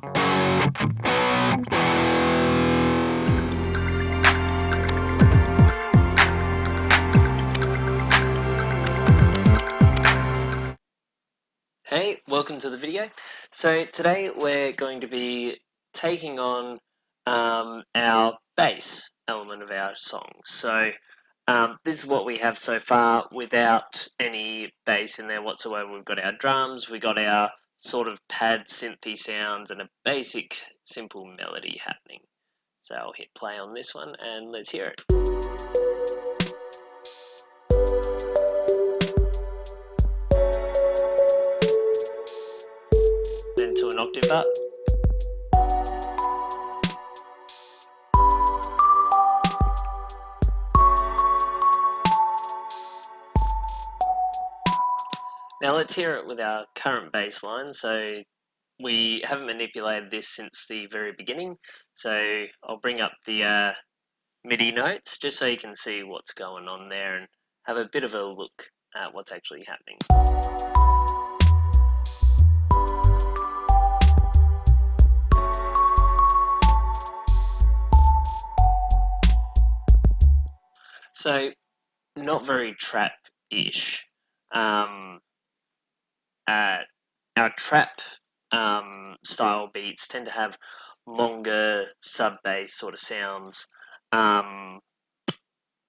Hey, welcome to the video. So today we're going to be taking on our bass element of our song. So this is what we have so far without any bass in there whatsoever. We've got our drums, we've got our sort of pad synthy sounds and a basic simple melody happening. So I'll hit play on this one and let's hear it. Then to an octave up. Now let's hear it with our current bass line. So we haven't manipulated this since the very beginning. So I'll bring up the MIDI notes just so you can see what's going on there and have a bit of a look at what's actually happening. So not very trap-ish. Our trap style beats tend to have longer sub-bass sort of sounds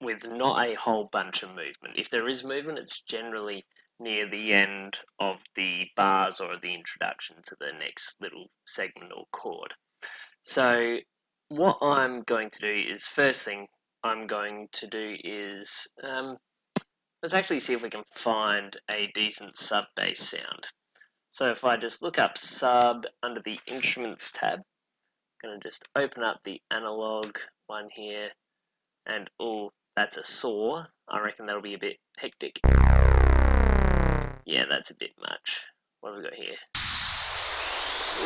with not a whole bunch of movement. If there is movement, it's generally near the end of the bars or the introduction to the next little segment or chord. So what I'm going to do is, first thing I'm going to do is, let's actually see if we can find a decent sub-bass sound. So if I just look up sub under the instruments tab, I'm going to just open up the analog one here, and oh, that's a saw. I reckon that'll be a bit hectic. Yeah, that's a bit much. What have we got here?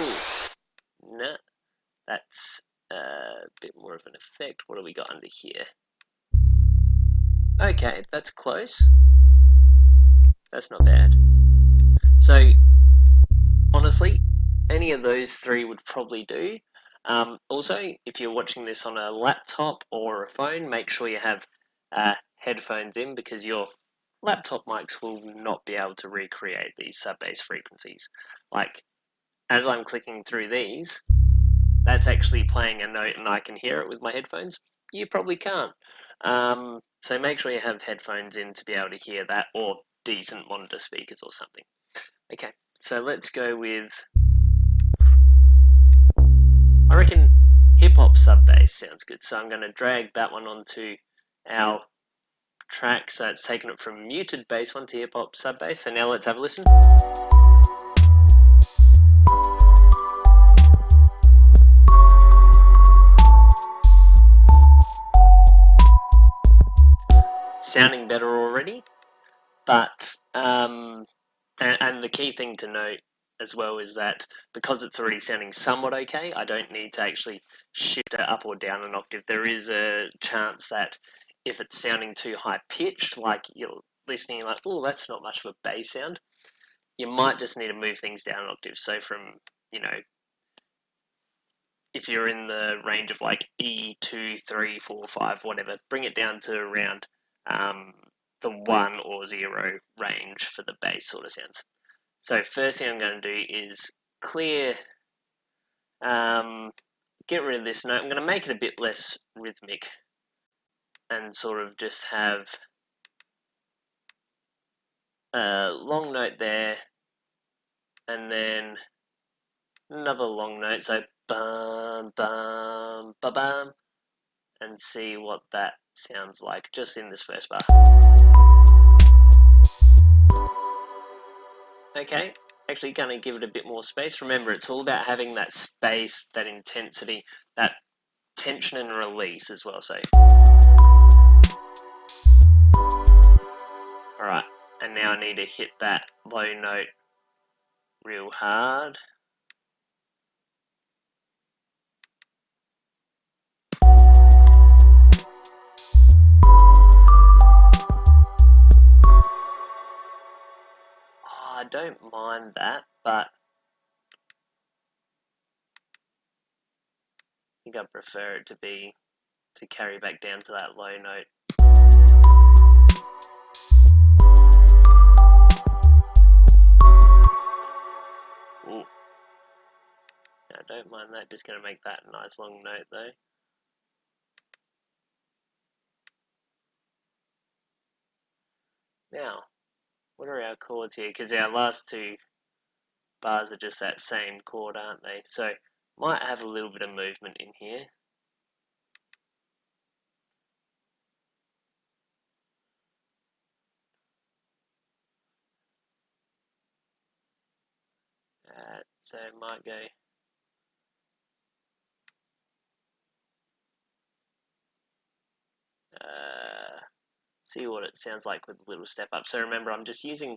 Ooh, no, that's a bit more of an effect. What have we got under here? Okay, that's close. That's not bad. So, honestly, any of those three would probably do. Also, if you're watching this on a laptop or a phone, make sure you have headphones in because your laptop mics will not be able to recreate these sub-bass frequencies. Like, as I'm clicking through these, that's actually playing a note and I can hear it with my headphones. You probably can't. So make sure you have headphones in to be able to hear that, or decent monitor speakers or something. Okay, so let's go with, I reckon hip-hop sub-bass sounds good. So I'm going to drag that one onto our track. So it's taken it from muted bass one to hip-hop sub-bass. So now let's have a listen. Sounding better already, but and the key thing to note as well is that because it's already sounding somewhat okay, I don't need to actually shift it up or down an octave. There is a chance that if it's sounding too high pitched, like you're listening like, oh, that's not much of a bass sound, you might just need to move things down an octave. So from, if you're in the range of like E2, 3, 4, 5, whatever, bring it down to around the 1 or 0 range for the bass sort of sounds. So first thing I'm going to do is clear, get rid of this note. I'm going to make it a bit less rhythmic and sort of just have a long note there and then another long note. So bum, bum, ba bum, and see what that sounds like just in this first bar. Okay, actually going to give it a bit more space. Remember, it's all about having that space, that intensity, that tension and release as well. So, alright, and now I need to hit that low note real hard. I don't mind that, but think I prefer it to carry back down to that low note. Ooh. I don't mind that, just going to make that a nice long note though. Now, what are our chords here? Because our last two bars are just that same chord, aren't they? So, might have a little bit of movement in here. So, it might go... see what it sounds like with a little step up. So remember, I'm just using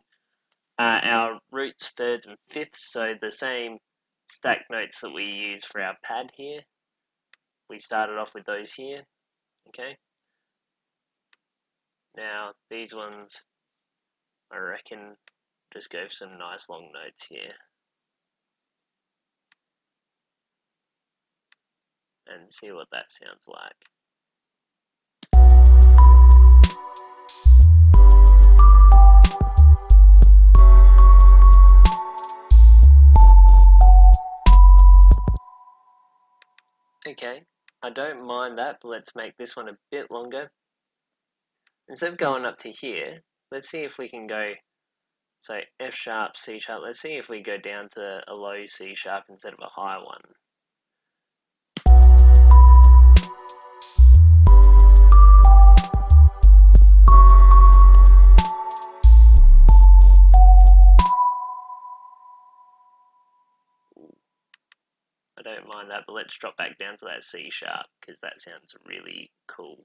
our roots, thirds, and fifths, so the same stack notes that we use for our pad here. We started off with those here, okay? Now, these ones, I reckon, just go for some nice long notes here. And see what that sounds like. Okay, I don't mind that, but let's make this one a bit longer. Instead of going up to here, let's see if we can go, so F sharp, C sharp, let's see if we go down to a low C sharp instead of a high one. I don't mind that, but let's drop back down to that C sharp, because that sounds really cool.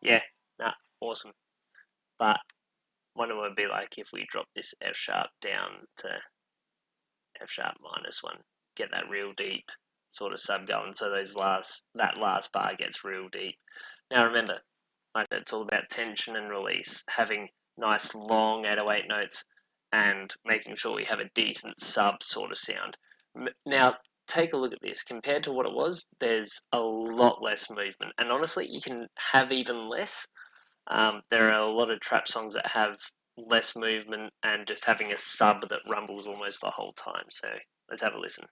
Yeah, nah, awesome. But what it would be like if we drop this F sharp down to F sharp minus one, get that real deep sort of sub going, so that last bar gets real deep. Now remember, like I said, it's all about tension and release, having nice long 808 notes and making sure we have a decent sub sort of sound. Now, take a look at this. Compared to what it was, there's a lot less movement. And honestly, you can have even less. There are a lot of trap songs that have less movement and just having a sub that rumbles almost the whole time. So let's have a listen.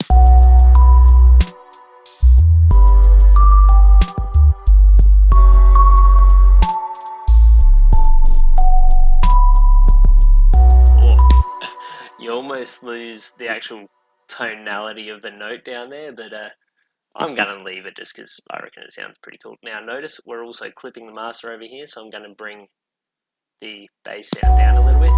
You almost lose the actual tonality of the note down there, but I'm going to leave it just because I reckon it sounds pretty cool. Now notice we're also clipping the master over here, so I'm going to bring the bass sound down a little bit.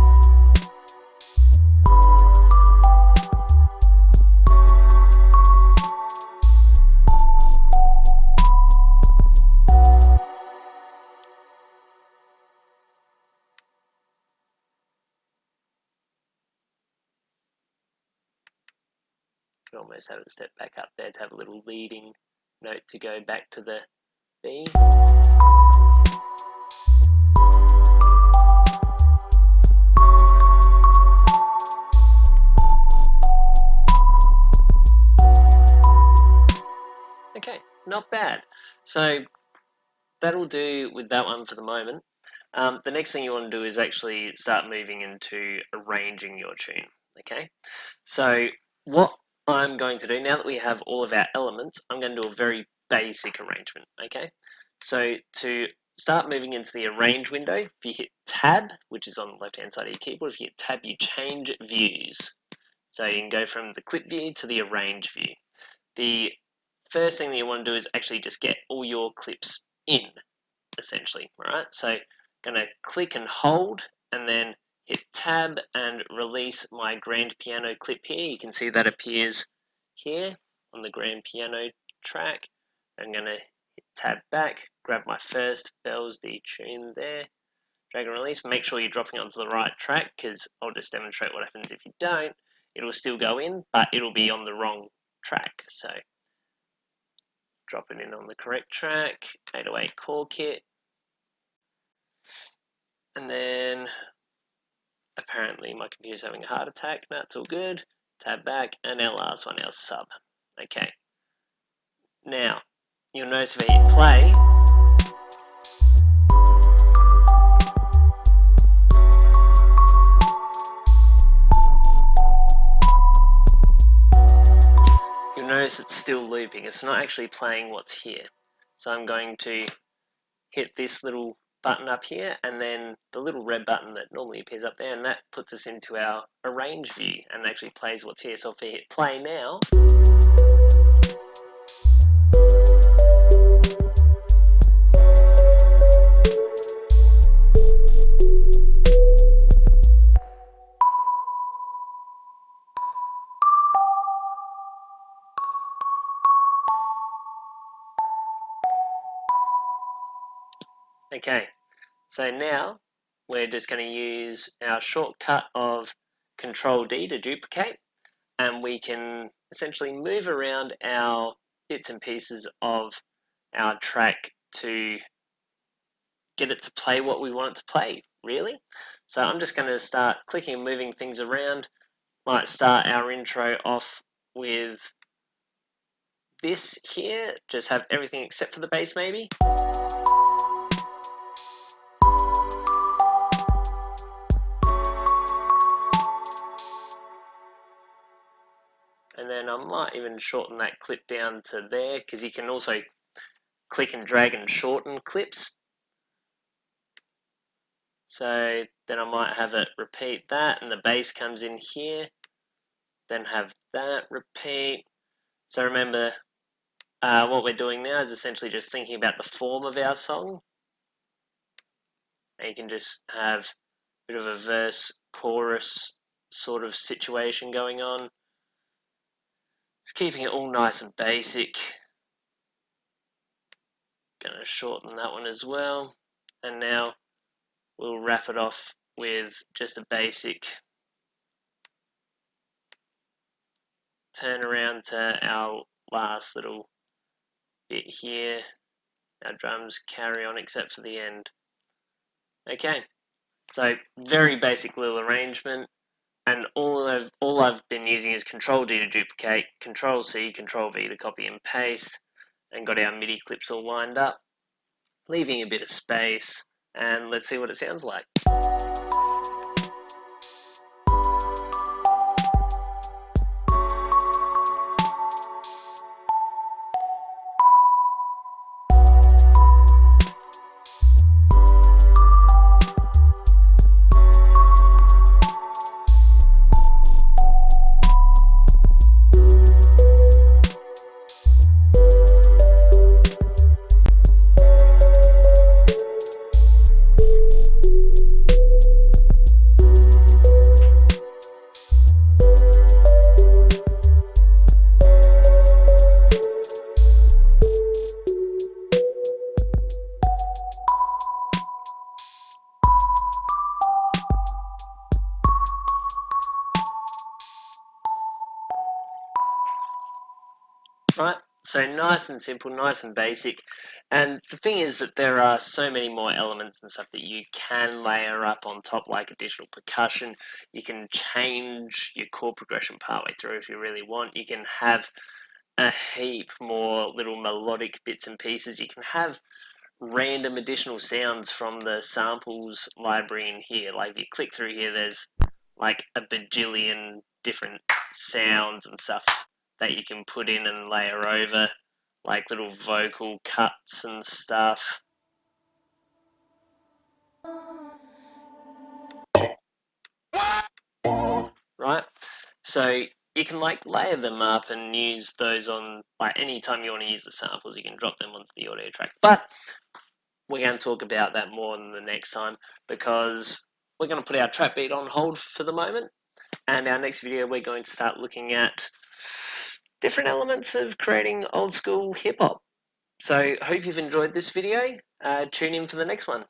Could almost have it step back up there to have a little leading note to go back to the B. Okay, not bad. So that'll do with that one for the moment. The next thing you want to do is actually start moving into arranging your tune. Okay, so what I'm going to do now that we have all of our elements, I'm going to do a very basic arrangement. Okay, so to start moving into the arrange window, if you hit tab, which is on the left hand side of your keyboard, if you hit tab, you change views. So you can go from the clip view to the arrange view. The first thing that you want to do is actually just get all your clips in, essentially. All right, so going to click and hold and then hit tab and release my grand piano clip here. You can see that appears here on the grand piano track. I'm going to hit tab back, grab my first Bells D tune there, drag and release. Make sure you're dropping onto the right track, because I'll just demonstrate what happens if you don't. It'll still go in, but it'll be on the wrong track. So drop it in on the correct track, 808 core kit, And then apparently my computer's having a heart attack. That's all good. Tab back, and our last one, our sub. Okay. Now, you'll notice if I hit play, you'll notice it's still looping. It's not actually playing what's here. So I'm going to hit this little button up here, and then the little red button that normally appears up there, and that puts us into our arrange view and actually plays what's here. So if we hit play now, okay, so now we're just going to use our shortcut of Control D to duplicate, and we can essentially move around our bits and pieces of our track to get it to play what we want it to play, really. So I'm just going to start clicking and moving things around. Might start our intro off with this here, just have everything except for the bass maybe. And then I might even shorten that clip down to there, because you can also click and drag and shorten clips. So then I might have it repeat that, and the bass comes in here, then have that repeat. So remember, what we're doing now is essentially just thinking about the form of our song. And you can just have a bit of a verse, chorus sort of situation going on. Just keeping it all nice and basic. Gonna shorten that one as well. And now we'll wrap it off with just a basic turn around to our last little bit here. Our drums carry on except for the end. Okay, so very basic little arrangement, and all I've been using is Control D to duplicate, Control C, Control V to copy and paste, and got our MIDI clips all lined up, leaving a bit of space, and let's see what it sounds like. Right, so nice and simple, nice and basic. And the thing is that there are so many more elements and stuff that you can layer up on top, like additional percussion. You can change your chord progression partway through if you really want. You can have a heap more little melodic bits and pieces. You can have random additional sounds from the samples library in here. Like if you click through here, there's like a bajillion different sounds and stuff that you can put in and layer over, like little vocal cuts and stuff. Right? So you can like layer them up and use those on, like anytime you want to use the samples, you can drop them onto the audio track. But we're going to talk about that more in the next time, because we're going to put our trap beat on hold for the moment. And our next video, we're going to start looking at different elements of creating old school hip hop. So hope you've enjoyed this video. Tune in for the next one.